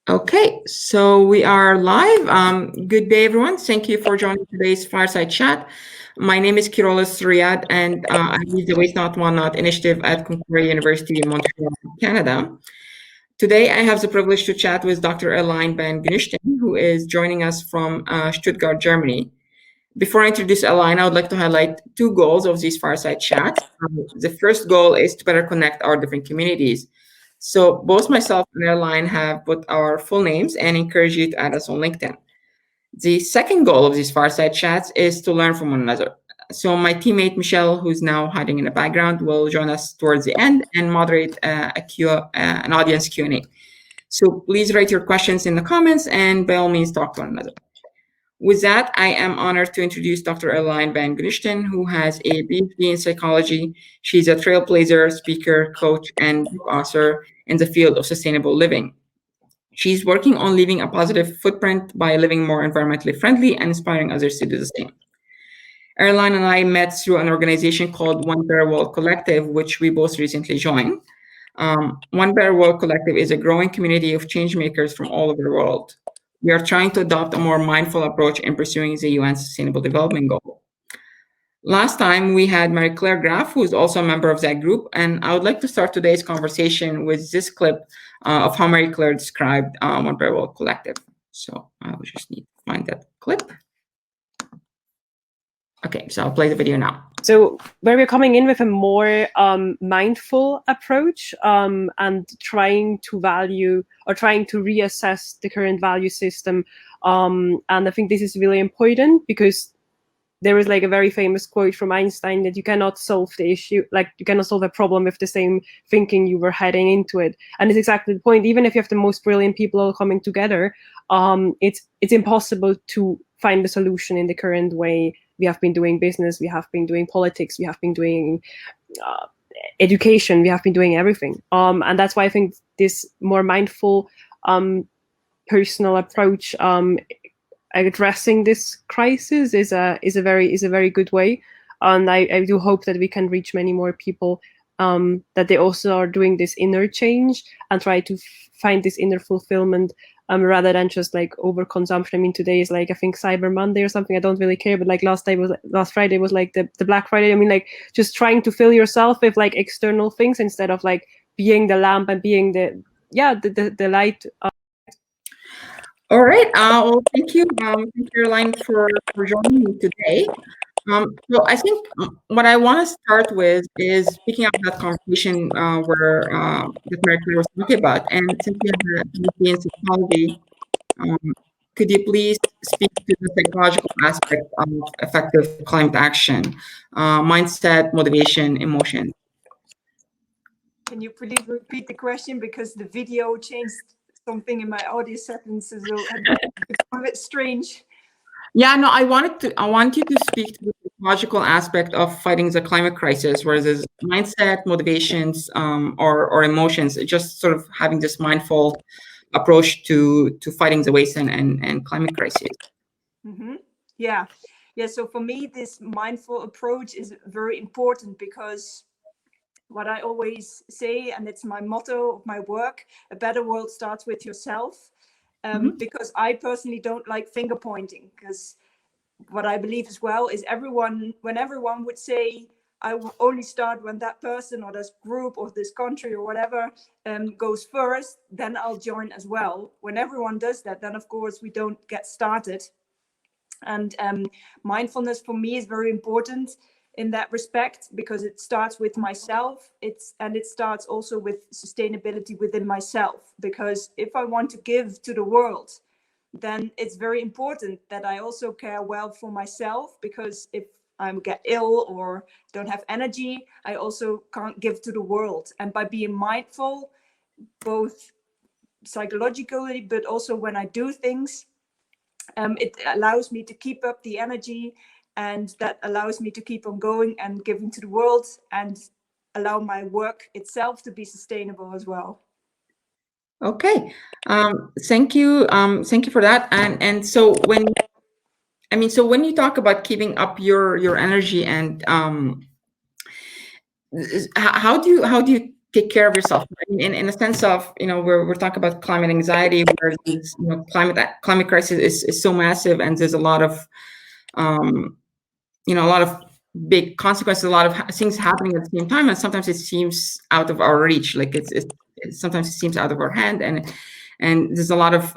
Okay, so we are live. Good day, everyone. Thank you for joining today's Fireside Chat. My name is Kirolis Riyad, and I lead the Waste Not One Not initiative at Concordia University in Montreal, Canada. Today, I have the privilege to chat with Dr. Erlijn Van Genuchten, who is joining us from Stuttgart, Germany. Before I introduce Erlijn, I would like to highlight two goals of these Fireside Chats. The first goal is to better connect our different communities. So both myself and Erlijn have put our full names and encourage you to add us on LinkedIn. The second goal of these Fireside Chats is to learn from one another. So my teammate Michelle, who's now hiding in the background, will join us towards the end and moderate an audience Q&A. So please write your questions in the comments and by all means talk to one another. With that, I am honored to introduce Dr. Erlijn Van Genuchten, who has a Ph.D. in psychology. She's a trailblazer, speaker, coach, and book author in the field of sustainable living. She's working on leaving a positive footprint by living more environmentally friendly and inspiring others to do the same. Erlijn and I met through an organization called One Better World Collective, which we both recently joined. One Better World Collective is a growing community of change makers from all over the world. We are trying to adopt a more mindful approach in pursuing the UN Sustainable Development Goal. Last time we had Marie-Claire Graff, who is also a member of that group, and I would like to start today's conversation with this clip of how Marie-Claire described One Better World Collective. So I will just need to find that clip. Okay, so I'll play the video now. So where we're coming in with a more mindful approach and trying to value or trying to reassess the current value system. And I think this is really important because there is like a very famous quote from Einstein that you cannot solve the issue, like you cannot solve a problem with the same thinking you were heading into it. And it's exactly the point. Even if you have the most brilliant people all coming together, it's impossible to find a solution in the current way we have been doing business, we have been doing politics, we have been doing education, we have been doing everything. And that's why I think this more mindful, personal approach addressing this crisis is a very good way, and I do hope that we can reach many more people, that they also are doing this inner change and try to find this inner fulfillment, rather than just like overconsumption. I mean, today is like I think Cyber Monday or something. I don't really care, but like last Friday was like the Black Friday. I mean, like just trying to fill yourself with like external things instead of like being the lamp and being the light. All right. Well, thank you, Erlijn, for joining me today. So I think what I want to start with is picking up that conversation where that Mary was talking about. And since you have a PhD in psychology, could you please speak to the psychological aspect of effective climate action, mindset, motivation, emotion? Can you please repeat the question, because the video changed something in my audio settings, so it's a bit strange. Yeah, no, I want you to speak to the psychological aspect of fighting the climate crisis, where there's mindset, motivations, or emotions, just sort of having this mindful approach to fighting the waste and climate crisis. Mm-hmm. Yeah. So for me, this mindful approach is very important, because what I always say, and it's my motto of my work, a better world starts with yourself. Because I personally don't like finger pointing, because what I believe as well is when everyone would say, I will only start when that person or this group or this country or whatever goes first, then I'll join as well. When everyone does that, then of course we don't get started. And mindfulness for me is very important in that respect, because it starts with myself. It starts also with sustainability within myself, because if I want to give to the world, then it's very important that I also care well for myself, because if I get ill or don't have energy, I also can't give to the world. And by being mindful, both psychologically, but also when I do things, it allows me to keep up the energy, and that allows me to keep on going and giving to the world, and allow my work itself to be sustainable as well. Okay, thank you for that. And so when you talk about keeping up your energy, and how do you take care of yourself. In a sense of, we're talking about climate anxiety, where this, climate crisis is so massive, and there's a lot of big consequences, a lot of things happening at the same time, and sometimes it seems out of our reach. Like sometimes it seems out of our hand, and there's a lot of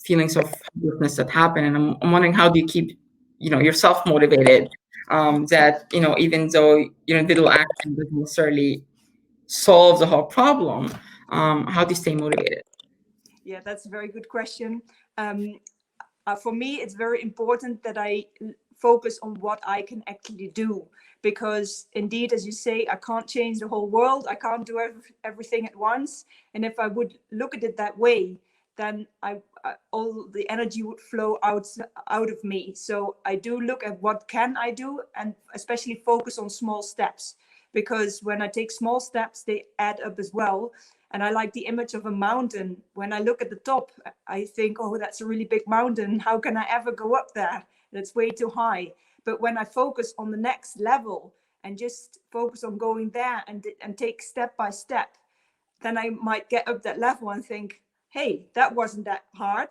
feelings of helplessness that happen. And I'm wondering, how do you keep yourself motivated? That even though little action doesn't necessarily solve the whole problem, how do you stay motivated? Yeah, that's a very good question. For me, it's very important that I focus on what I can actually do, because indeed, as you say, I can't change the whole world. I can't do everything at once. And if I would look at it that way, then all the energy would flow out of me. So I do look at what can I do, and especially focus on small steps, because when I take small steps, they add up as well. And I like the image of a mountain. When I look at the top, I think, oh, that's a really big mountain. How can I ever go up there? That's way too high. But when I focus on the next level and just focus on going there and take step by step, then I might get up that level and think, hey, that wasn't that hard.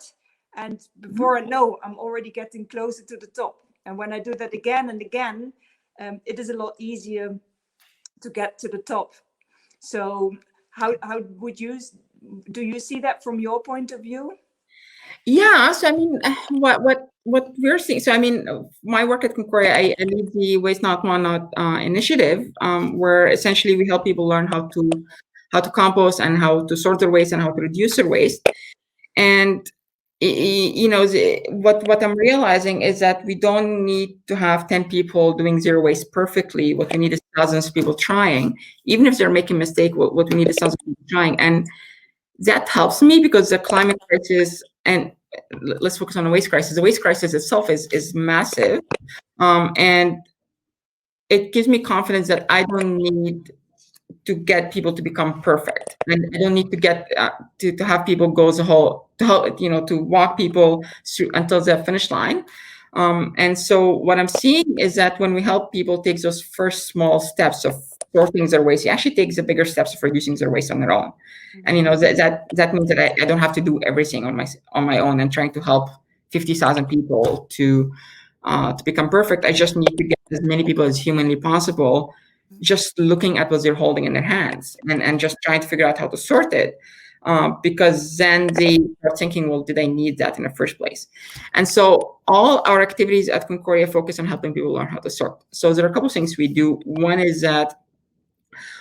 And before I know, I'm already getting closer to the top. And when I do that again and again, it is a lot easier to get to the top. So how would you see that from your point of view? Yeah, so I mean, what we're seeing. So I mean, my work at Concordia, I lead the Waste Not One Not initiative, where essentially we help people learn how to compost and how to sort their waste and how to reduce their waste. And what I'm realizing is that we don't need to have 10 people doing zero waste perfectly. What we need is thousands of people trying, even if they're making mistake. What we need is thousands of people trying, and that helps me, because the climate crisis, and let's focus on the waste crisis. The waste crisis itself is massive, and it gives me confidence that I don't need to get people to become perfect, and I don't need to get to have people go the whole to walk people through until the finish line. And so what I'm seeing is that when we help people take those first small steps of sorting their waste, it actually takes the bigger steps of reducing their waste on their own. And that means that I don't have to do everything on my own and trying to help 50,000 people to become perfect. I just need to get as many people as humanly possible, just looking at what they're holding in their hands and just trying to figure out how to sort it. Because then they are thinking, well, did I need that in the first place? And so all our activities at Concordia focus on helping people learn how to sort. So there are a couple of things we do. One is that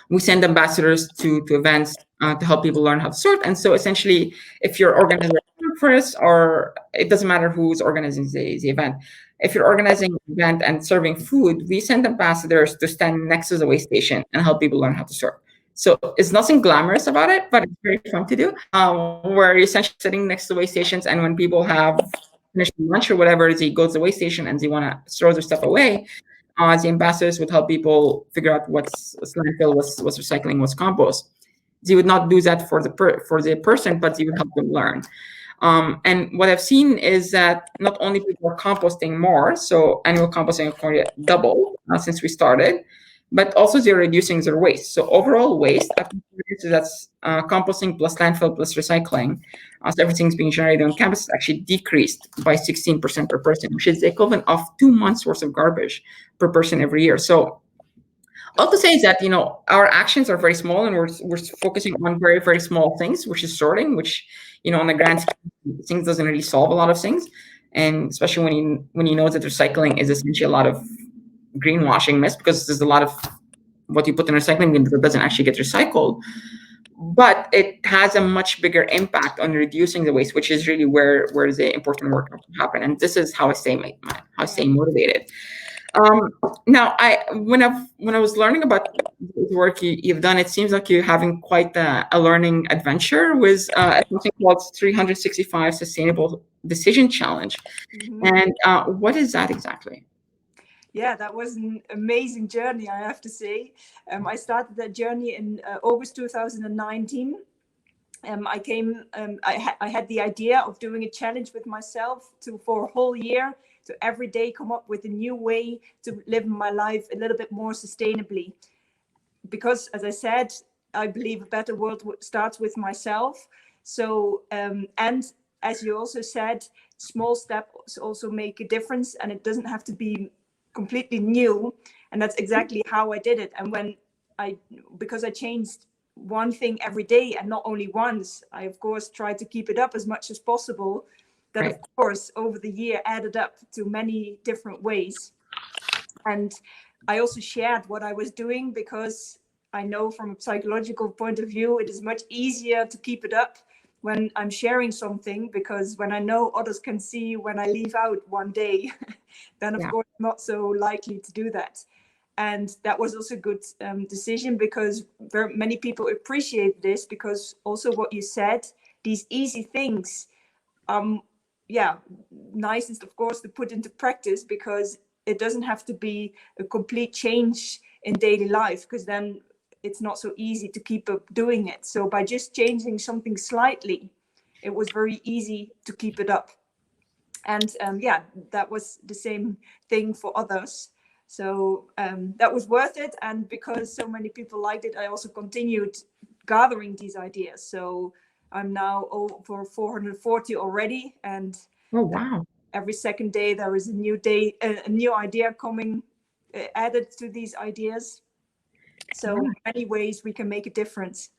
we send ambassadors to events to help people learn how to sort. And so essentially, if you're organizing a conference, or it doesn't matter who's organizing the event, if you're organizing an event and serving food, we send ambassadors to stand next to the waste station and help people learn how to sort. So it's nothing glamorous about it, but it's very fun to do. Where you're essentially sitting next to waste stations, and when people have finished lunch or whatever, they go to the waste station and they want to throw their stuff away. The ambassadors would help people figure out what's landfill, what's recycling, what's compost. They would not do that for the person, but they would help them learn. And what I've seen is that not only people are composting more, so annual composting in Concordia doubled since we started, but also they're reducing their waste. So overall waste, so that's composting plus landfill plus recycling, so everything's being generated on campus, actually decreased by 16% per person, which is the equivalent of 2 months worth of garbage per person every year. So all to say is that our actions are very small, and we're focusing on very, very small things, which is sorting, which on the grand scheme things doesn't really solve a lot of things, and especially when you know that recycling is essentially a lot of greenwashing myths, because there's a lot of what you put in recycling bin that doesn't actually get recycled. But it has a much bigger impact on reducing the waste, which is really where the important work has to happen. And this is how I stay motivated. Now, when I was learning about the work you've done, it seems like you're having quite a learning adventure with something called 365 Sustainable Decision Challenge. Mm-hmm. And what is that exactly? Yeah, that was an amazing journey, I have to say. I started that journey in August 2019. I had the idea of doing a challenge with myself for a whole year, to every day come up with a new way to live my life a little bit more sustainably. Because, as I said, I believe a better world starts with myself. So, and as you also said, small steps also make a difference, and it doesn't have to be completely new. And that's exactly how I did it. And because I changed one thing every day, and not only once, I of course tried to keep it up as much as possible. That of course over the year added up to many different ways. And I also shared what I was doing, because I know from a psychological point of view, it is much easier to keep it up when I'm sharing something, because when I know others can see when I leave out one day, then of course not so likely to do that. And that was also a good decision, because very many people appreciate this, because also what you said, these easy things, nicest of course to put into practice, because it doesn't have to be a complete change in daily life, because then it's not so easy to keep up doing it. So by just changing something slightly, it was very easy to keep it up. And that was the same thing for others. So that was worth it. And because so many people liked it, I also continued gathering these ideas. So I'm now over 440 already. And Oh, wow. Every second day there is a new idea coming added to these ideas. So in many ways we can make a difference.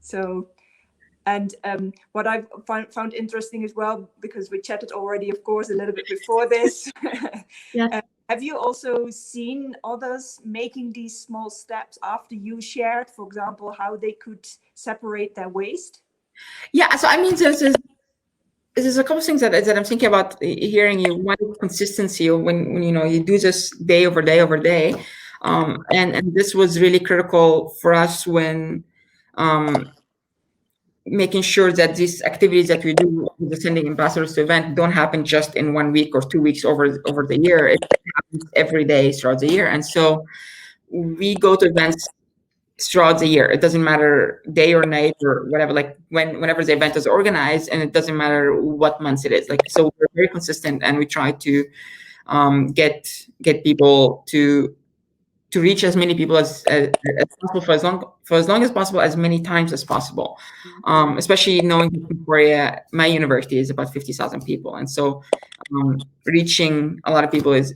So, and what I found interesting as well, because we chatted already, of course, a little bit before this. Have you also seen others making these small steps after you shared, for example, how they could separate their waste? Yeah, so I mean, there's a couple things that I'm thinking about hearing you. One, consistency, when you do this day over day over day, and this was really critical for us when making sure that these activities that we do with sending ambassadors to event don't happen just in 1 week or 2 weeks over the year. It happens every day throughout the year, and so we go to events throughout the year. It doesn't matter day or night or whatever, like whenever the event is organized, and it doesn't matter what month it is. Like, so we're very consistent, and we try to get people to reach as many people as possible for as long as possible, as many times as possible. Especially knowing that Concordia, my university, is about 50,000 people, and so reaching a lot of people is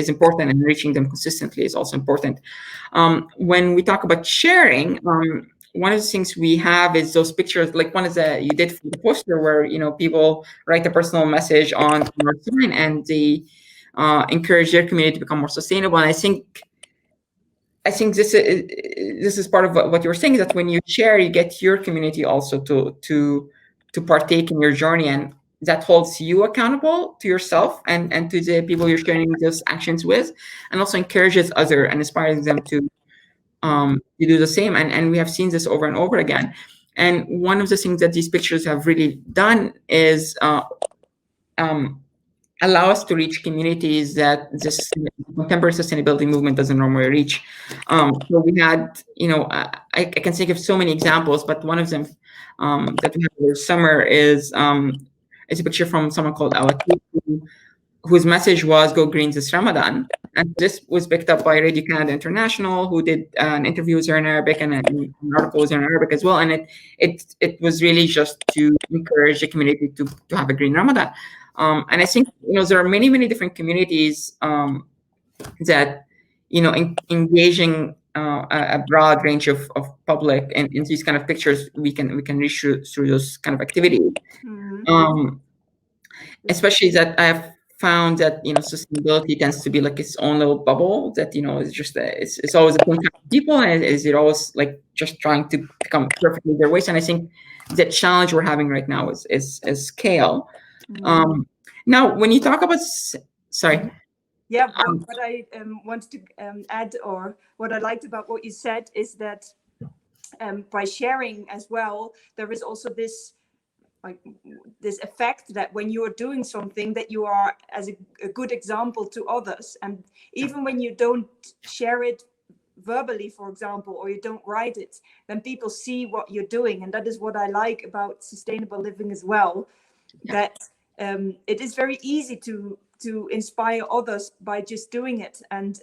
important, and reaching them consistently is also important. When we talk about sharing, one of the things we have is those pictures. Like, one is that you did for the poster, where people write a personal message on our sign, and they encourage their community to become more sustainable. And I think this is part of what you were saying, is that when you share, you get your community also to partake in your journey, and that holds you accountable to yourself and to the people you're sharing those actions with, and also encourages others and inspires them to do the same. And we have seen this over and over again. And one of the things that these pictures have really done is allow us to reach communities that this contemporary sustainability movement doesn't normally reach. So we had, I can think of so many examples, but one of them that we had this summer is a picture from someone called Awati, whose message was "Go Green this Ramadan." And this was picked up by Radio Canada International, who did an interview with her in Arabic, and an article was in Arabic as well. And it was really just to encourage the community to have a green Ramadan. And I think there are many different communities that engaging a broad range of public, and in these kind of pictures we can reach through those kind of activities. Especially that I have found that sustainability tends to be like its own little bubble that is just it's always the same kind of people, and is it always like just trying to become perfect with their ways. And I think the challenge we're having right now is scale. Now, when you talk about sorry. Yeah, what I wanted to add, or what I liked about what you said, is that by sharing as well, there is also this effect that when you are doing something, that you are as a good example to others. And even when you don't share it verbally, for example, or you don't write it, then people see what you're doing. And that is what I like about sustainable living as well, that it is very easy to inspire others by just doing it. And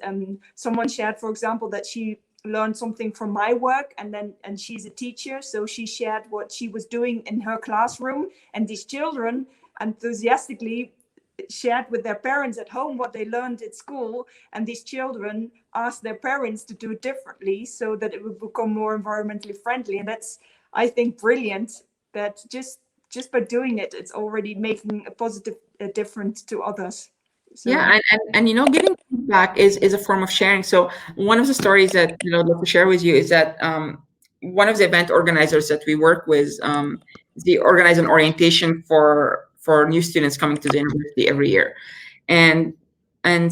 someone shared, for example, that she learned something from my work, and she's a teacher, so she shared what she was doing in her classroom, and these children enthusiastically shared with their parents at home what they learned at school, and these children asked their parents to do it differently so that it would become more environmentally friendly. And that's, I think, brilliant, that just by doing it, it's already making a positive difference to others. So, yeah, and giving feedback is a form of sharing. So one of the stories that I'd love to share with you is that one of the event organizers that we work with, they organize an orientation for new students coming to the university every year, and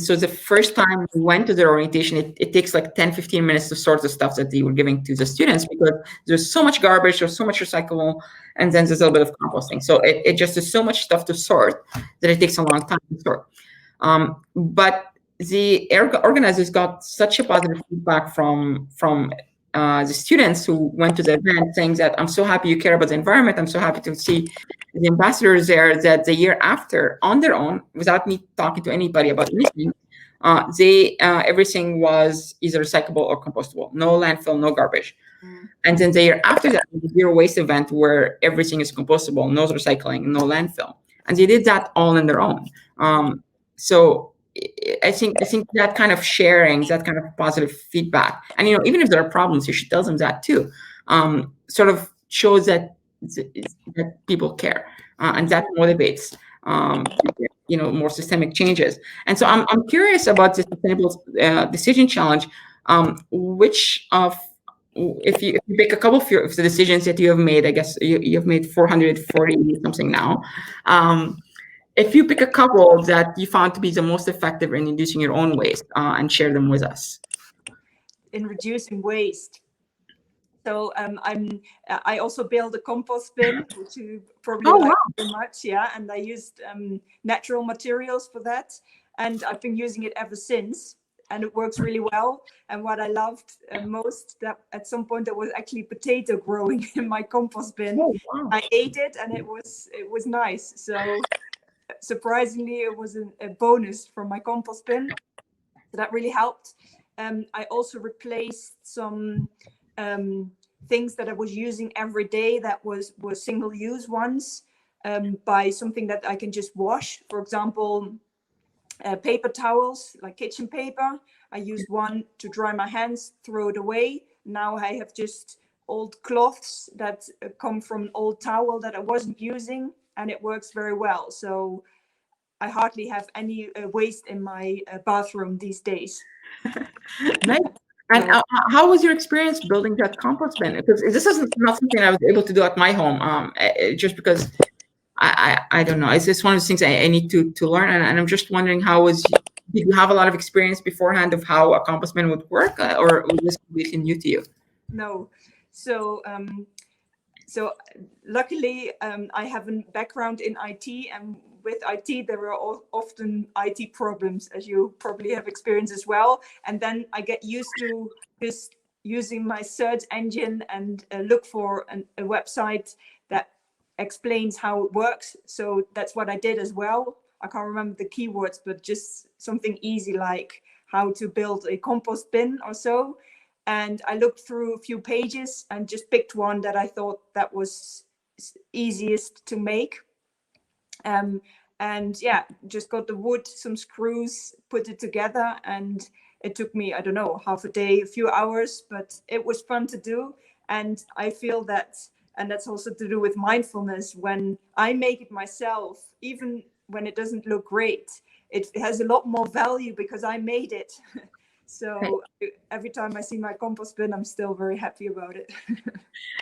so the first time we went to their orientation, it takes like 10-15 minutes to sort the stuff that they were giving to the students, because there's so much garbage, there's so much recyclable, and then there's a little bit of composting. So it just is so much stuff to sort that it takes a long time to sort. But the organizers got such a positive feedback from the students who went to the event, saying that I'm so happy you care about the environment. I'm so happy to see the ambassadors there, that the year after, on their own, without me talking to anybody about anything, everything was either recyclable or compostable. No landfill, no garbage. And then the year after that, the zero waste event, where everything is compostable, no recycling, no landfill. And they did that all on their own. So I think that kind of sharing, that kind of positive feedback, and even if there are problems, you should tell them that too. Sort of shows that people care, and that motivates more systemic changes. And so I'm curious about the sustainable decision challenge. Which of if you pick a couple of the decisions that you have made, I guess you've made 440 something now. If you pick a couple that you found to be the most effective in reducing your own waste, and share them with us. In reducing waste. So I also built a compost bin, which you probably like very much, yeah. And I used natural materials for that, and I've been using it ever since, and it works really well. And what I loved most, that at some point there was actually potato growing in my compost bin. Oh, wow. I ate it, and it was nice. So surprisingly, it was a bonus from my compost bin. So that really helped. I also replaced some things that I was using every day that were single-use ones by something that I can just wash. For example, paper towels, like kitchen paper. I used one to dry my hands, throw it away. Now I have just old cloths that come from an old towel that I wasn't using, and it works very well. So I hardly have any waste in my bathroom these days. Nice. And how was your experience building that compost bin? Because this is not something I was able to do at my home, just because I don't know. It's just one of the things I need to learn. And I'm just wondering, did you have a lot of experience beforehand of how a compost bin would work, or was this completely new to you? No. So luckily, I have a background in IT, and with IT, there are often IT problems, as you probably have experienced as well. And then I get used to just using my search engine and look for a website that explains how it works. So that's what I did as well. I can't remember the keywords, but just something easy like how to build a compost bin or so. And I looked through a few pages and just picked one that I thought that was easiest to make. And yeah, just got the wood, some screws, put it together, and it took me, I don't know, half a day, a few hours, but it was fun to do. And I feel that, and that's also to do with mindfulness, when I make it myself, even when it doesn't look great, it has a lot more value because I made it. So every time I see my compost bin, I'm still very happy about it.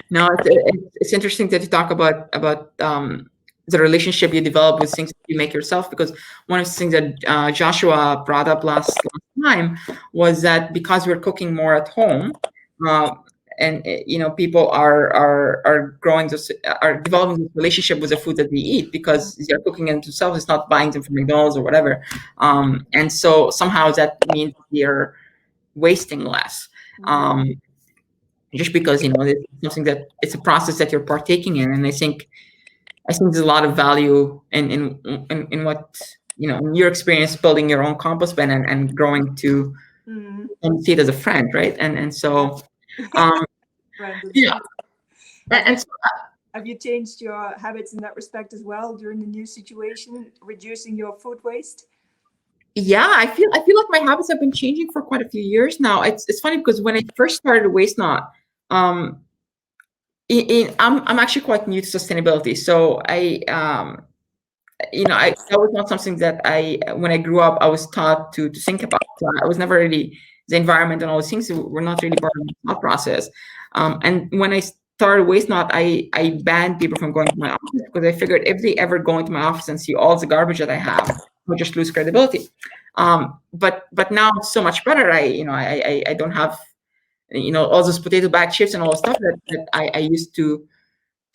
No, it's interesting that you talk about the relationship you develop with things that you make yourself, because one of the things that Joshua brought up last time was that because we're cooking more at home, and people are developing this relationship with the food that they eat because they're cooking it themselves. It's not buying them from McDonald's or whatever, and so somehow that means they're wasting less. Just because it's something that it's a process that you're partaking in, and I think there's a lot of value in what in your experience building your own compost bin and growing to and see it as a friend, right? And so, yeah. And so, have you changed your habits in that respect as well during the new situation, reducing your food waste? Yeah, I feel like my habits have been changing for quite a few years now. It's funny because when I first started Waste Not, I'm actually quite new to sustainability. So that was not something that when I grew up, I was taught to think about. I was never really, the environment and all those things were not really part of my thought process. And when I started Waste Not, I banned people from going to my office because I figured if they ever go into my office and see all the garbage that I have, I'll just lose credibility. But now it's so much better. I don't have all those potato bag chips and all the stuff that I used to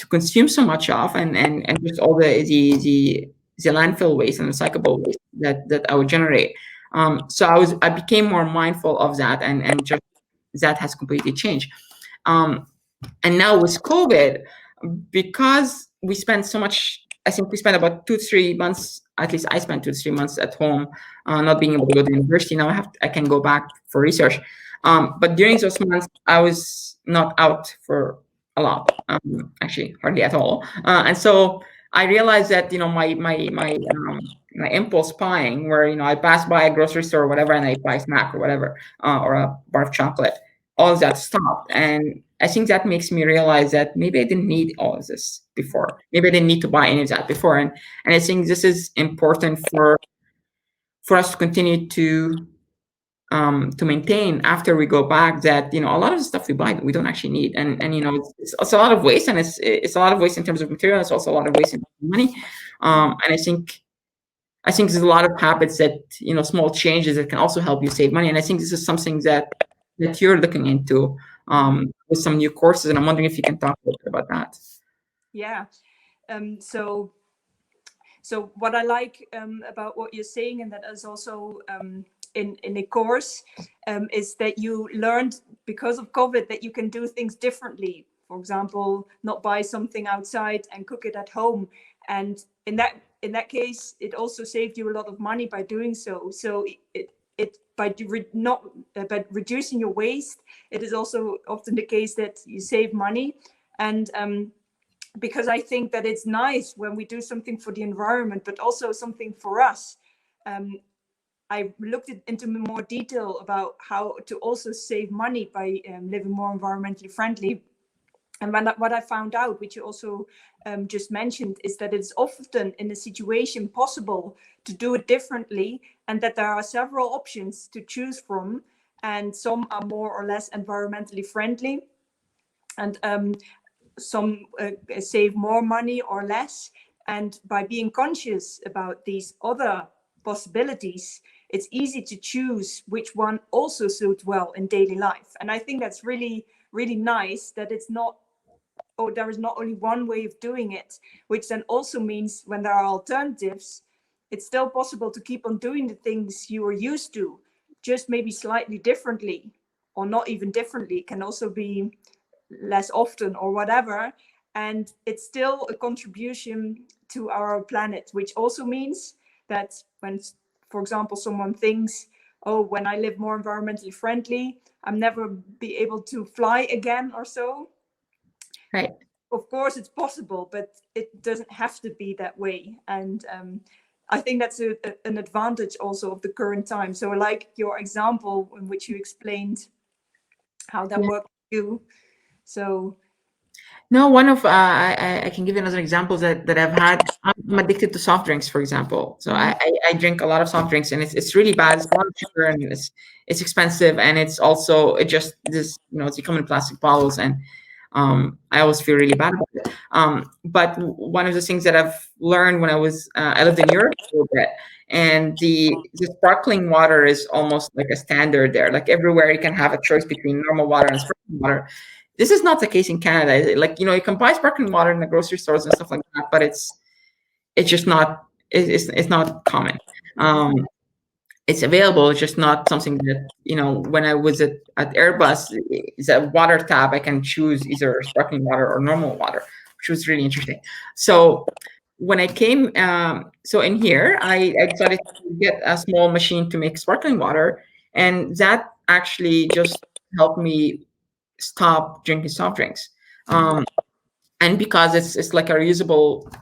consume so much of, and just all the landfill waste and recyclable waste that I would generate. So I became more mindful of that, and just that has completely changed. And now with COVID, because we spent so much, I think we spent about 2-3 months, at least I spent 2-3 months at home, not being able to go to university. Now I can go back for research. But during those months, I was not out for a lot, actually hardly at all. And so I realized that my impulse buying, where I pass by a grocery store or whatever, and I buy a snack or whatever, or a bar of chocolate, all of that stopped. And I think that makes me realize that maybe I didn't need all of this before. Maybe I didn't need to buy any of that before. And I think this is important for us to continue to maintain after we go back, that a lot of the stuff we buy we don't actually need, and it's a lot of waste, and it's a lot of waste in terms of material. It's also a lot of waste in terms of money. And I think there's a lot of habits that small changes that can also help you save money. And I think this is something that you're looking into with some new courses, and I'm wondering if you can talk a little bit about that. Yeah. So what I like about what you're saying, and that is also in a course, is that you learned because of COVID that you can do things differently. For example, not buy something outside and cook it at home. And in that case, it also saved you a lot of money by doing so. So by reducing your waste, it is also often the case that you save money. And because I think that it's nice when we do something for the environment, but also something for us. I looked into more detail about how to also save money by living more environmentally friendly. And what I found out, which you also just mentioned, is that it's often in a situation possible to do it differently, and that there are several options to choose from, and some are more or less environmentally friendly, and some save more money or less. And by being conscious about these other possibilities, it's easy to choose which one also suits well in daily life. And I think that's really, really nice, that it's not, there is not only one way of doing it, which then also means when there are alternatives, it's still possible to keep on doing the things you are used to, just maybe slightly differently, or not even differently. It can also be less often or whatever. And it's still a contribution to our planet, which also means that when, for example, someone thinks, oh, when I live more environmentally friendly, I'm never be able to fly again or so. Right. Of course, it's possible, but it doesn't have to be that way. And I think that's an advantage also of the current time. So I like your example in which you explained how that worked for you. So no, one of I can give you another example that I've had. I'm addicted to soft drinks, for example. So I drink a lot of soft drinks, and it's really bad. It's a lot of sugar, and it's expensive, and it's also it's you come in plastic bottles, and I always feel really bad about it. But one of the things that I've learned when I lived in Europe a little bit, and the sparkling water is almost like a standard there. Like everywhere, you can have a choice between normal water and sparkling water. This is not the case in Canada. Like, you can buy sparkling water in the grocery stores and stuff like that, but it's just not, it's not common. It's available. It's just not something that, when I was at Airbus, it's a water tab. I can choose either sparkling water or normal water, which was really interesting. So when I came, so in here, I decided to get a small machine to make sparkling water. and that actually just helped me stop drinking soft drinks. And because it's like a reusable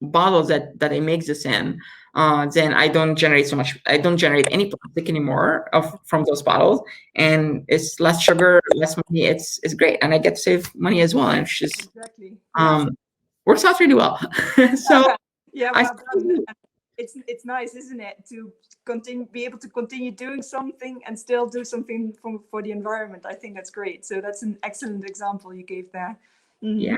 bottles that I make this in, then I don't generate any plastic anymore from those bottles, and it's less sugar, less money. It's great, and I get to save money as well, and it's just Exactly. works out really well. So yeah, I well done. It's nice, isn't it, to be able to continue doing something and still do something for the environment. I think that's great. So that's an excellent example you gave there. Yeah.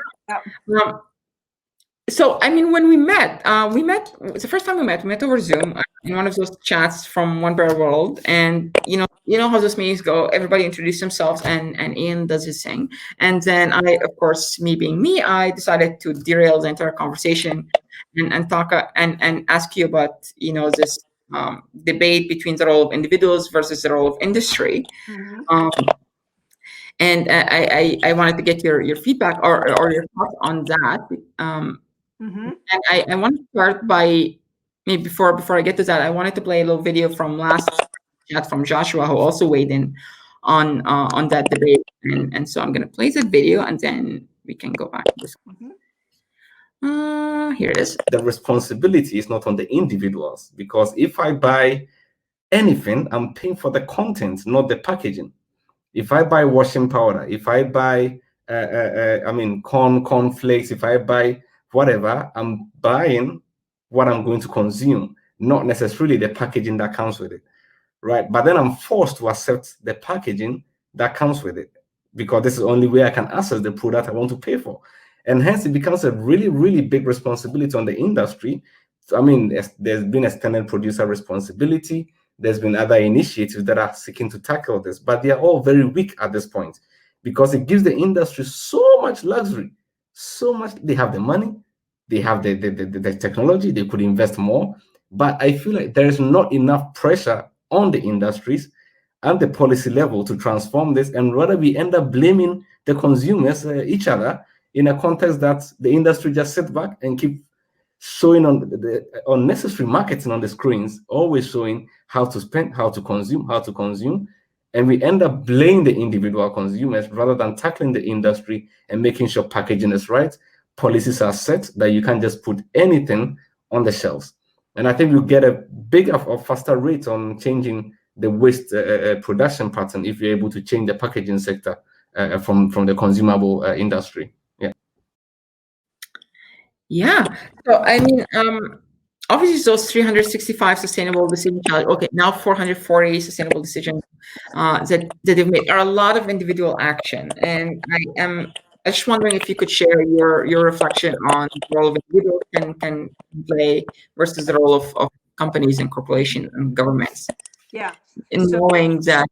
So, I mean, when we met, it's the first time we met over Zoom in one of those chats from One Better World. And, you know how those meetings go. Everybody introduced themselves and Ian does his thing. And then I, of course, me being me, I decided to derail the entire conversation and talk and ask you about, this debate between the role of individuals versus the role of industry. And I wanted to get your feedback or your thoughts on that. And I want to start by, maybe before I get to that, I wanted to play a little video from last chat from Joshua, who also weighed in on that debate. And so I'm going to play that video, and then we can go back to this one. Here it is. The responsibility is not on the individuals, because if I buy anything, I'm paying for the content, not the packaging. If I buy washing powder, if I buy, corn flakes, if I buy whatever, I'm buying what I'm going to consume, not necessarily the packaging that comes with it, right? But then I'm forced to accept the packaging that comes with it, because this is the only way I can access the product I want to pay for. And hence it becomes a really, really big responsibility on the industry. So, I mean, there's been extended producer responsibility. There's been other initiatives that are seeking to tackle this, but they are all very weak at this point, because it gives the industry so much luxury, so much. They have the money, they have the technology, they could invest more, but I feel like there is not enough pressure on the industries and the policy level to transform this, and rather we end up blaming the consumers, each other, in a context that the industry just sit back and keep showing on the unnecessary marketing on the screens, always showing how to spend, how to consume, and we end up blaming the individual consumers rather than tackling the industry and making sure packaging is right, policies are set, that you can't just put anything on the shelves. And I think we'll get a bigger or faster rate on changing the waste production pattern if you're able to change the packaging sector from the consumable industry. Yeah. So, I mean, obviously those 365 sustainable decision challenge, okay, now 440 sustainable decisions that they've made are a lot of individual action. And I just wondering if you could share your reflection on the role of individuals can play versus the role of companies and corporations and governments. Yeah. In knowing that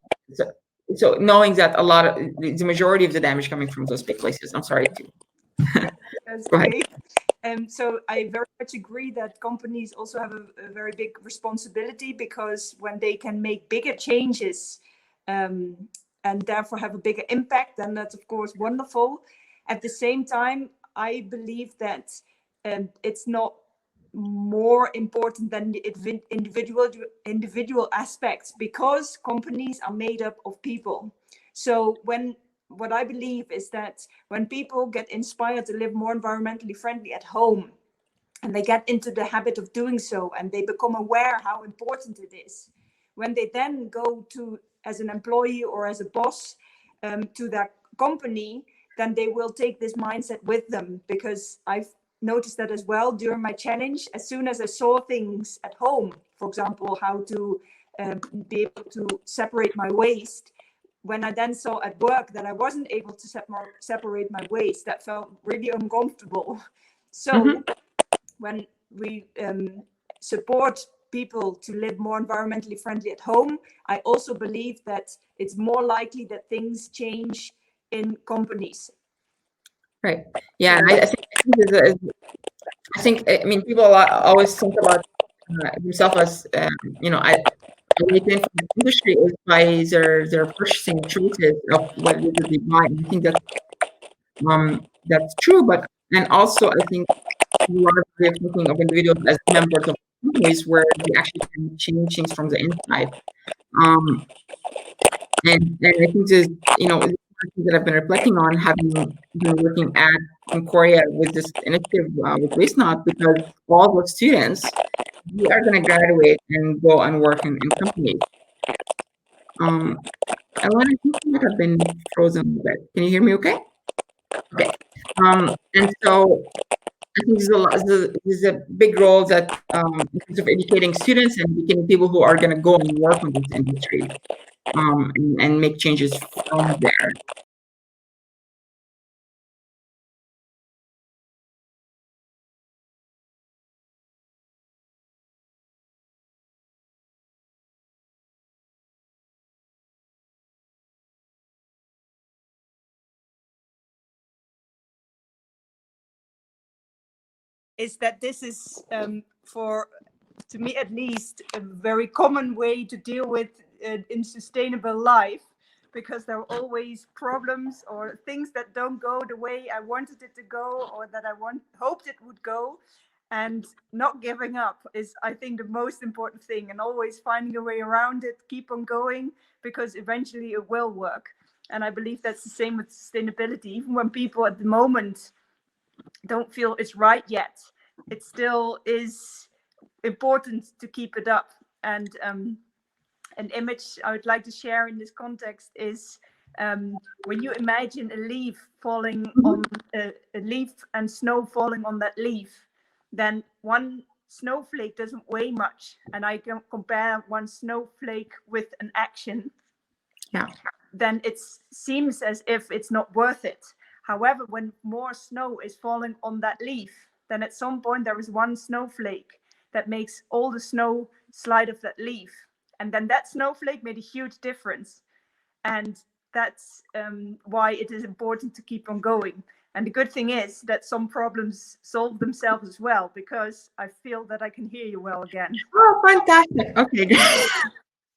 a lot of the majority of the damage coming from those big places. I'm sorry to go ahead. So I very much agree that companies also have a very big responsibility, because when they can make bigger changes and therefore have a bigger impact, then that's of course wonderful. At the same time, I believe that it's not more important than the individual aspects, because companies are made up of people. So what I believe is that when people get inspired to live more environmentally friendly at home, and they get into the habit of doing so, and they become aware how important it is, when they then go to, as an employee or as a boss, to that company, then they will take this mindset with them. Because I've noticed that as well during my challenge. As soon as I saw things at home, for example, how to be able to separate my waste, when I then saw at work that I wasn't able to separate my waste, that felt really uncomfortable. So when we support people to live more environmentally friendly at home, I also believe that it's more likely that things change in companies. Right. Yeah. I think people always think about themselves as I think from the industry is by their purchasing choices of what it is that they buy. And I think that's true, but and also I think a lot of way of thinking of individuals as members of companies where they actually can change things from the inside. And I think this, that I've been reflecting on, having been working at Concordia with this initiative with Waste Not, because all the students, we are going to graduate and go and work in companies. Erlijn, I think you might have been frozen a bit. Can you hear me okay? Okay. And so I think there's a big role that in terms of educating students and educating people who are going to go and work in this industry and make changes from there. Is that this is to me at least, a very common way to deal with in sustainable life, because there are always problems or things that don't go the way I wanted it to go, or that I hoped it would go. And not giving up is, I think, the most important thing, and always finding a way around it, keep on going, because eventually it will work. And I believe that's the same with sustainability. Even when people at the moment don't feel it's right yet, it still is important to keep it up. And an image I would like to share in this context is when you imagine a leaf falling on a leaf and snow falling on that leaf, then one snowflake doesn't weigh much. And I can compare one snowflake with an action. Yeah. Then it seems as if it's not worth it. However, when more snow is falling on that leaf, then at some point there is one snowflake that makes all the snow slide off that leaf. And then that snowflake made a huge difference. And that's why it is important to keep on going. And the good thing is that some problems solve themselves as well, because I feel that I can hear you well again. Oh, fantastic. Okay, good.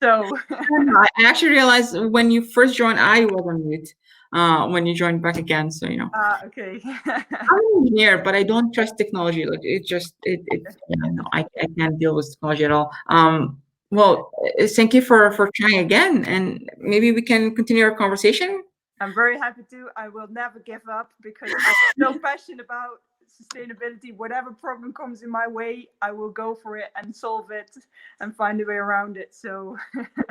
So I actually realized when you first joined, I was on mute. When you joined back again, so okay. I'm an engineer, but I don't trust technology. Like I can't deal with technology at all. Well, thank you for trying again, and maybe we can continue our conversation. I'm very happy to. I will never give up, because I'm so passionate about sustainability. Whatever problem comes in my way, I will go for it and solve it and find a way around it. So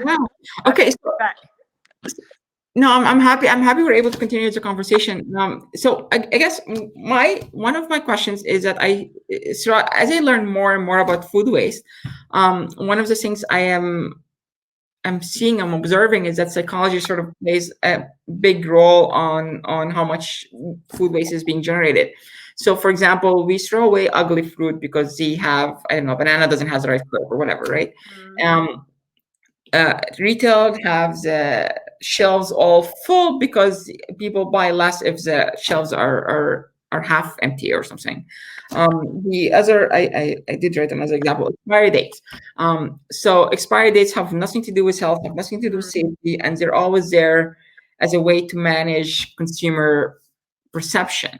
Wow. Okay. So, back. no, I'm happy. I'm happy we're able to continue the conversation. So I guess one of my questions is that as I learn more and more about food waste, one of the things I'm observing is that psychology sort of plays a big role on how much food waste is being generated. So, for example, we throw away ugly fruit because they have, I don't know, banana doesn't have the right curve or whatever, right? Retail have the shelves all full because people buy less if the shelves are half empty or something. The other, I did write another example, expiry dates. So expiry dates have nothing to do with health, have nothing to do with safety, and they're always there as a way to manage consumer perception.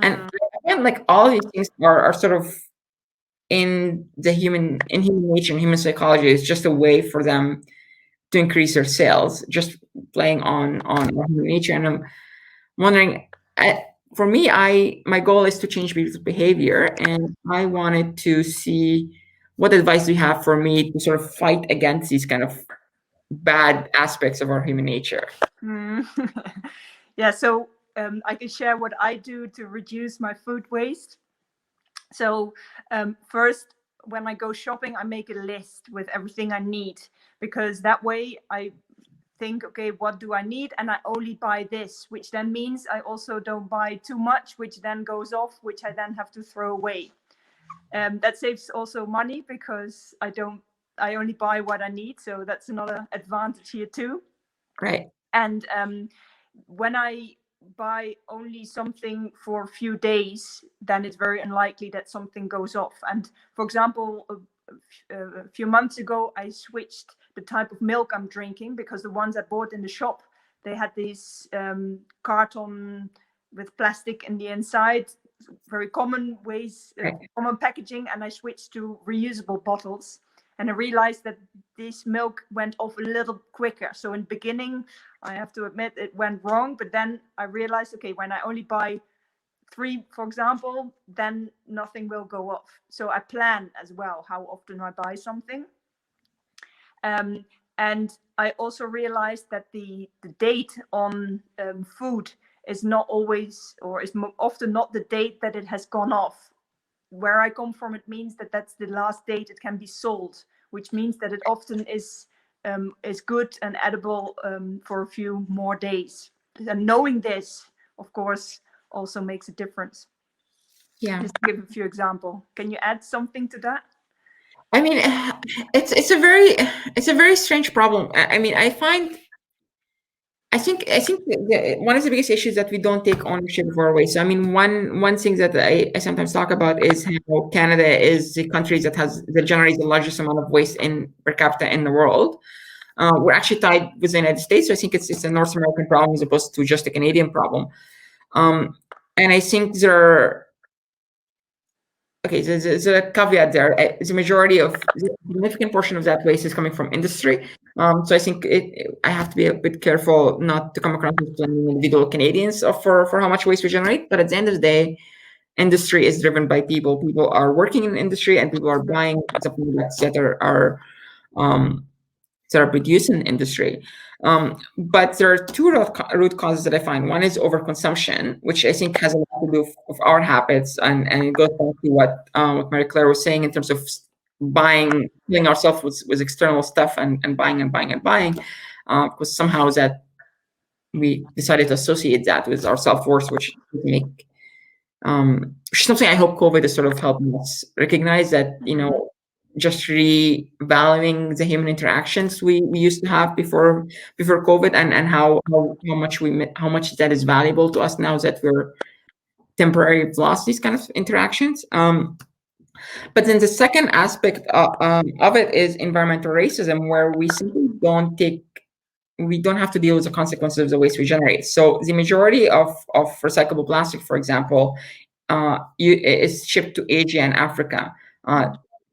And again, like all these things are sort of in human nature and human psychology. It's just a way for them to increase their sales, just playing on human nature. And I'm wondering, for me, my goal is to change people's behavior, and I wanted to see what advice do you have for me to sort of fight against these kind of bad aspects of our human nature. Yeah, so I can share what I do to reduce my food waste. So first, when I go shopping, I make a list with everything I need, because that way I think, okay, what do I need? And I only buy this, which then means I also don't buy too much, which then goes off, which I then have to throw away. That saves also money, because I only buy what I need. So that's another advantage here too. Right. And when I buy only something for a few days, then it's very unlikely that something goes off. And for example, a few months ago, I switched the type of milk I'm drinking, because the ones I bought in the shop, they had these carton with plastic in the inside, very common ways, common packaging, and I switched to reusable bottles. And I realized that this milk went off a little quicker. So in the beginning, I have to admit it went wrong. But then I realized, okay, when I only buy 3, for example, then nothing will go off. So I plan as well how often I buy something. And I also realized that the date on food is not always, or is often not the date that it has gone off. Where I come from, it means that that's the last date it can be sold, which means that it often is good and edible for a few more days. And knowing this, of course, also makes a difference. Yeah. Just to give a few examples. Can you add something to that? I mean, it's a very strange problem. I mean, I think one of the biggest issues that we don't take ownership of our waste. So, I mean, one thing that I sometimes talk about is how Canada is the country that generates the largest amount of waste per capita in the world. We're actually tied with the United States, so I think it's a North American problem as opposed to just a Canadian problem. And I think there's a caveat there. The significant portion of that waste is coming from industry. So I think I have to be a bit careful not to come across as blaming individual Canadians for how much waste we generate. But at the end of the day, industry is driven by people. People are working in the industry, and people are buying the products that are produced in the industry. But there are 2 root causes that I find. One is overconsumption, which I think has a lot to do with our habits, and it goes back to what Marie-Claire was saying in terms of filling ourselves with external stuff and buying, because somehow that we decided to associate that with our self-worth, which is something I hope COVID is sort of helping us recognize that, just revaluing the human interactions we used to have before COVID, and how much that is valuable to us now that we're temporarily lost these kind of interactions. But then the second aspect of it is environmental racism, where we simply don't have to deal with the consequences of the waste we generate. So the majority of recyclable plastic, for example, is shipped to Asia and Africa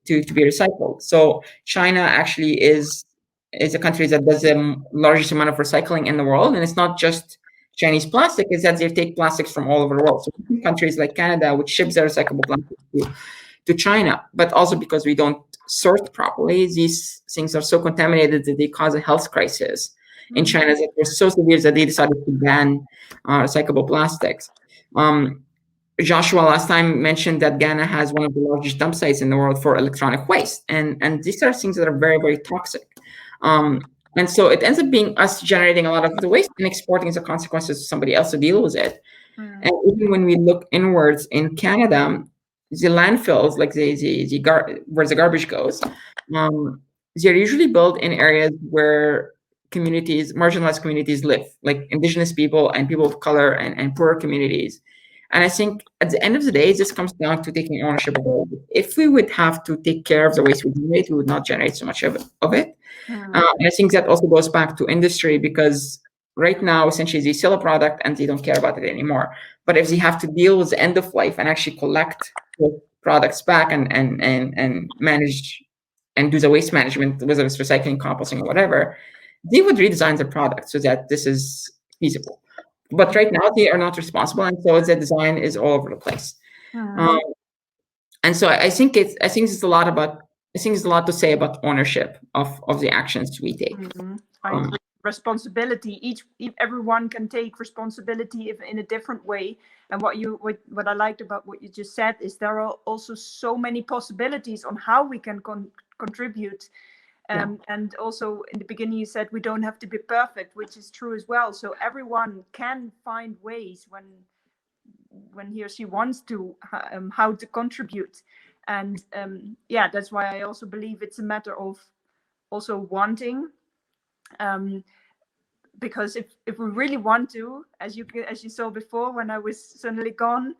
to be recycled. So China actually is a country that does the largest amount of recycling in the world, and it's not just Chinese plastic; is that they take plastics from all over the world. So countries like Canada, which ships their recyclable plastic to China, but also because we don't sort properly, these things are so contaminated that they cause a health crisis in China that was so severe that they decided to ban recyclable plastics. Joshua last time mentioned that Ghana has one of the largest dump sites in the world for electronic waste, and these are things that are very, very toxic. And so it ends up being us generating a lot of the waste and exporting the consequences to somebody else to deal with it. And even when we look inwards in Canada, the landfills, like where the garbage goes, they're usually built in areas where marginalized communities live, like Indigenous people and people of color and poorer communities. And I think at the end of the day, this comes down to taking ownership of it. If we would have to take care of the waste we generate, we would not generate so much of it. And I think that also goes back to industry, because right now, essentially, they sell a product and they don't care about it anymore. But if they have to deal with the end of life and actually collect the products back and manage and do the waste management, whether it's recycling, composting, or whatever, they would redesign the product so that this is feasible. But right now they are not responsible, and so the design is all over the place. And so I think it's a lot to say about ownership of the actions we take. Responsibility. Everyone can take responsibility in a different way. And what I liked about what you just said is there are also so many possibilities on how we can contribute. And also in the beginning you said we don't have to be perfect, which is true as well. So everyone can find ways when he or she wants to, how to contribute. And that's why I also believe it's a matter of also wanting, because if we really want to, as you saw before when I was suddenly gone,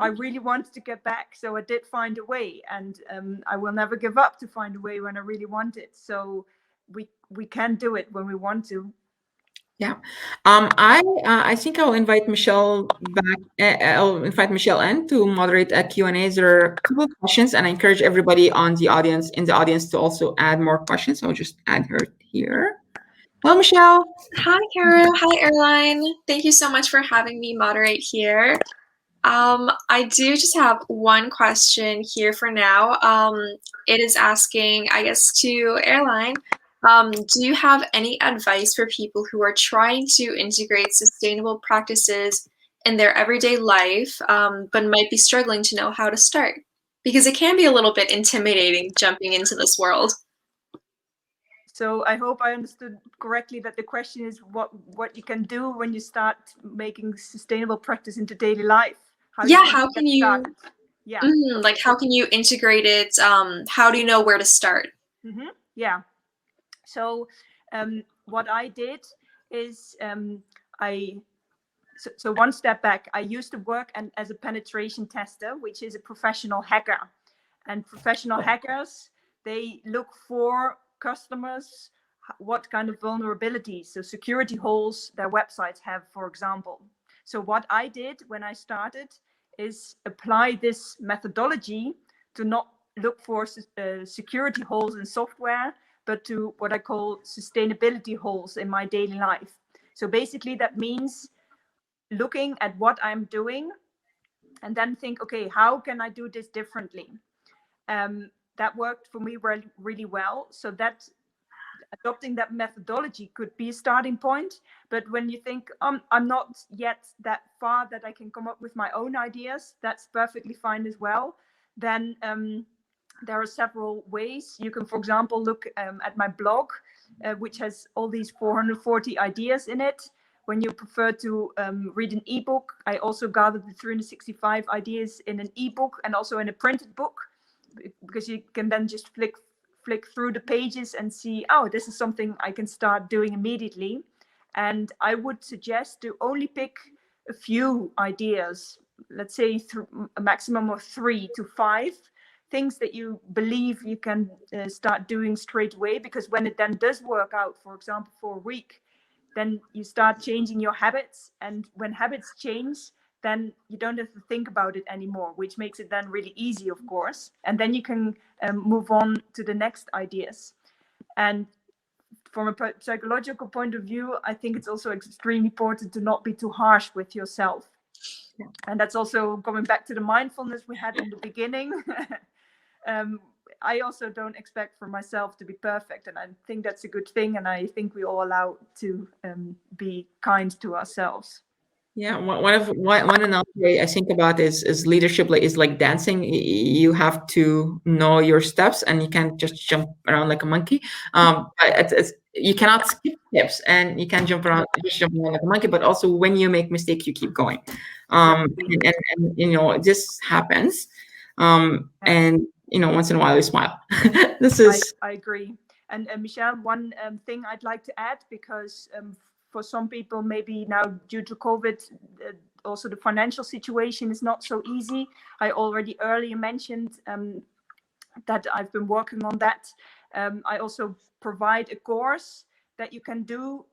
I really wanted to get back, so I did find a way, and I will never give up to find a way when I really want it. So we can do it when we want to. Yeah, I think I'll invite Michelle back. I'll invite Michelle in to moderate a Q&A. There are a couple of questions, and I encourage everybody in the audience to also add more questions. I'll just add her here. Hello, Michelle. Hi, Kara. Hi, Erlijn. Thank you so much for having me moderate here. I do just have one question here for now. It is asking, I guess, to Erlijn, do you have any advice for people who are trying to integrate sustainable practices in their everyday life, but might be struggling to know how to start? Because it can be a little bit intimidating jumping into this world. So I hope I understood correctly that the question is what you can do when you start making sustainable practice into daily life. How can you? Started. Yeah. Like, how can you integrate it? How do you know where to start? Yeah. So what I did is so one step back, I used to work as a penetration tester, which is a professional hacker. And professional hackers, they look for customers, what kind of vulnerabilities, so security holes their websites have, for example. So what I did when I started is apply this methodology to not look for security holes in software, but to what I call sustainability holes in my daily life. So basically that means looking at what I'm doing and then think, okay, how can I do this differently? That worked for me really well. So that adopting that methodology could be a starting point. But when you think, I'm not yet that far that I can come up with my own ideas, that's perfectly fine as well. Then there are several ways. You can, for example, look at my blog, which has all these 440 ideas in it. When you prefer to read an ebook, I also gathered the 365 ideas in an ebook and also in a printed book, because you can then just flick through the pages and see, oh, this is something I can start doing immediately. And I would suggest to only pick a few ideas, let's say a maximum of 3 to 5 things that you believe you can start doing straight away, because when it then does work out, for example, for a week, then you start changing your habits. And when habits change, then you don't have to think about it anymore, which makes it then really easy, of course. And then you can move on to the next ideas. And from a psychological point of view, I think it's also extremely important to not be too harsh with yourself. Yeah. And that's also going back to the mindfulness we had in the beginning. I also don't expect for myself to be perfect, and I think that's a good thing. And I think we all allow to be kind to ourselves. Yeah, one another way I think about is leadership is like dancing. You have to know your steps, and you can't just jump around like a monkey. But you cannot skip steps, and you can't jump around like a monkey. But also, when you make mistakes, you keep going. And this happens. And once in a while, you smile. I agree. And Michelle, one thing I'd like to add, because for some people, maybe now due to COVID, also the financial situation is not so easy. I already earlier mentioned that I've been working on that. I also provide a course that you can do,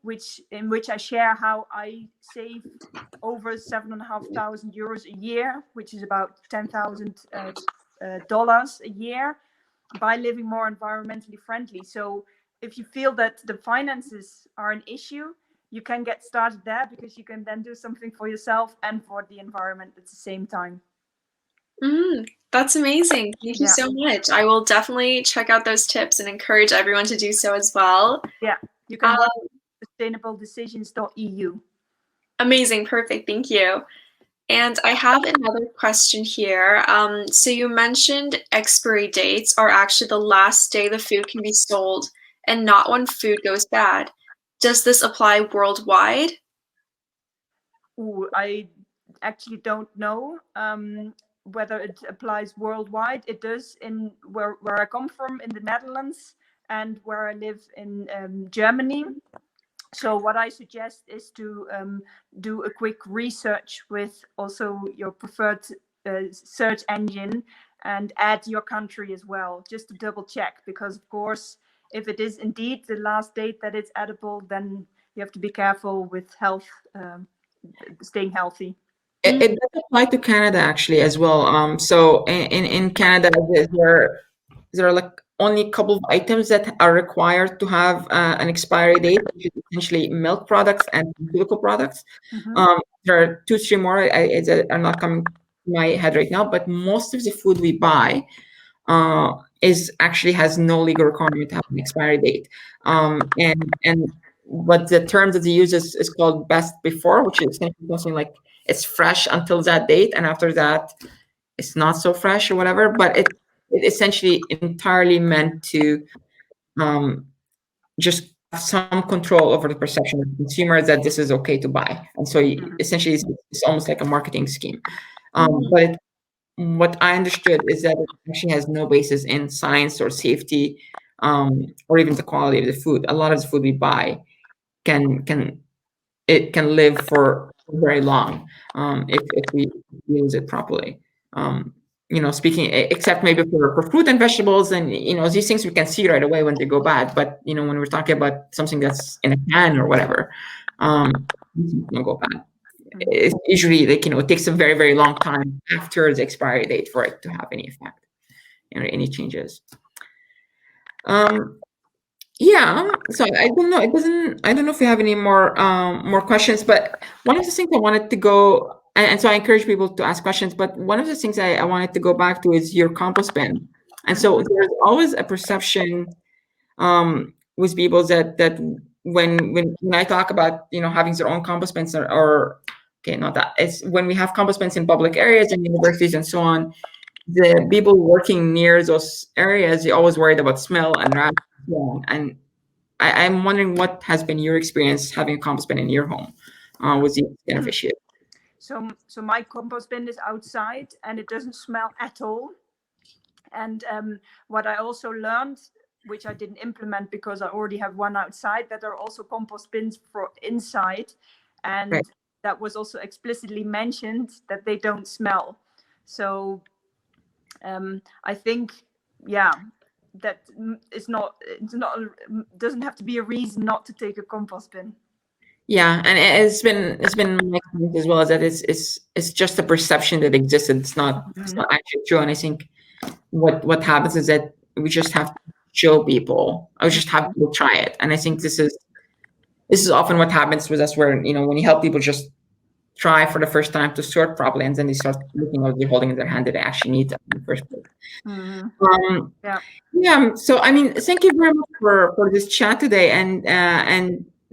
in which I share how I save over €7,500 a year, which is about $10,000 a year, by living more environmentally friendly. So if you feel that the finances are an issue, you can get started there, because you can then do something for yourself and for the environment at the same time. That's amazing. Thank you so much. I will definitely check out those tips and encourage everyone to do so as well. Yeah, you can work with sustainabledecisions.eu. Amazing. Perfect. Thank you. And I have another question here. So you mentioned expiry dates are actually the last day the food can be sold, and not when food goes bad. Does this apply worldwide? I actually don't know whether it applies worldwide. It does in where I come from, in the Netherlands, and where I live in Germany. So what I suggest is to do a quick research with also your preferred search engine, and add your country as well, just to double check. Because of course, if it is indeed the last date that it's edible, then you have to be careful with health, staying healthy. It does apply to Canada actually as well. So in Canada, there are like only a couple of items that are required to have an expiry date, which is essentially milk products and pharmaceutical products. There are 2-3 more are not coming to my head right now, but most of the food we buy actually has no legal requirement to have an expiry date. And what the term that they use is called best before, which is essentially something like it's fresh until that date, and after that, it's not so fresh or whatever. But it essentially entirely meant to just have some control over the perception of the consumer that this is okay to buy. And so essentially, it's almost like a marketing scheme. But what I understood is that it actually has no basis in science or safety, or even the quality of the food. A lot of the food we buy can live for very long if we use it properly. Speaking, except maybe for fruit and vegetables, and these things we can see right away when they go bad. But when we're talking about something that's in a can or whatever, these things don't go bad. It's usually like it takes a very, very long time after the expiry date for it to have any effect, any changes. Yeah, so I don't know. I don't know if we have any more questions, but one of the things I wanted to go, and so I encourage people to ask questions, but one of the things I wanted to go back to is your compost bin. And so there's always a perception with people that when I talk about having their own compost bins or okay, not that, it's when we have compost bins in public areas and universities and so on, the people working near those areas, they're always worried about smell and rats. And I'm wondering what has been your experience having a compost bin in your home with these kind of issues. So my compost bin is outside and it doesn't smell at all. And what I also learned, which I didn't implement because I already have one outside, that there are also compost bins for inside. And that was also explicitly mentioned that they don't smell. So I think, that doesn't have to be a reason not to take a compost bin. Yeah, and it's been my experience as well, as that it's just a perception that exists. It's not actually true. And I think what happens is that we just have to show people, or just have people try it. And I think this is often what happens with us, where when you help people just try for the first time to sort properly, and then they start looking what they're holding in their hand that they actually need in the first place. So I mean, thank you very much for this chat today, and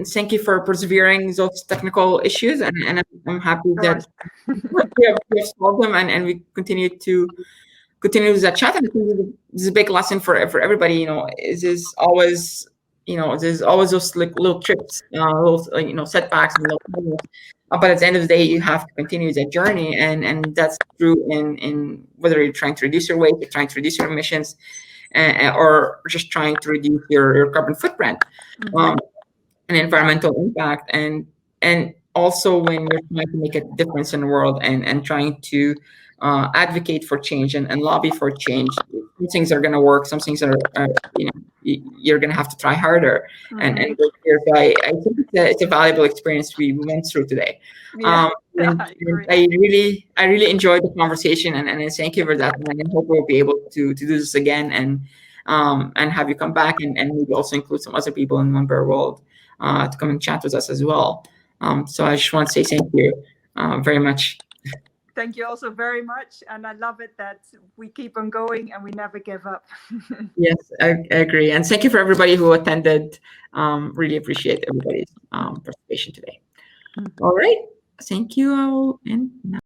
thank you for persevering those technical issues, and I'm happy that we have solved them, and we continue with that chat. And I think this is a big lesson for everybody. Is always there's always those little trips, little setbacks and little moments. But at the end of the day, you have to continue that journey, and that's true in whether you're trying to reduce your weight, you're trying to reduce your emissions, or just trying to reduce your carbon footprint, and environmental impact, and also when you're trying to make a difference in the world and trying to advocate for change and lobby for change. Some things are going to work. Some things are you're going to have to try harder. And go here. So I think it's a valuable experience we went through today. I really enjoyed the conversation, and I thank you for that. And I hope we'll be able to do this again and have you come back and maybe also include some other people in One Bear World to come and chat with us as well. So I just want to say thank you very much. Thank you also very much. And I love it that we keep on going and we never give up. Yes, I agree. And thank you for everybody who attended. Really appreciate everybody's participation today. All right. Thank you all. And now.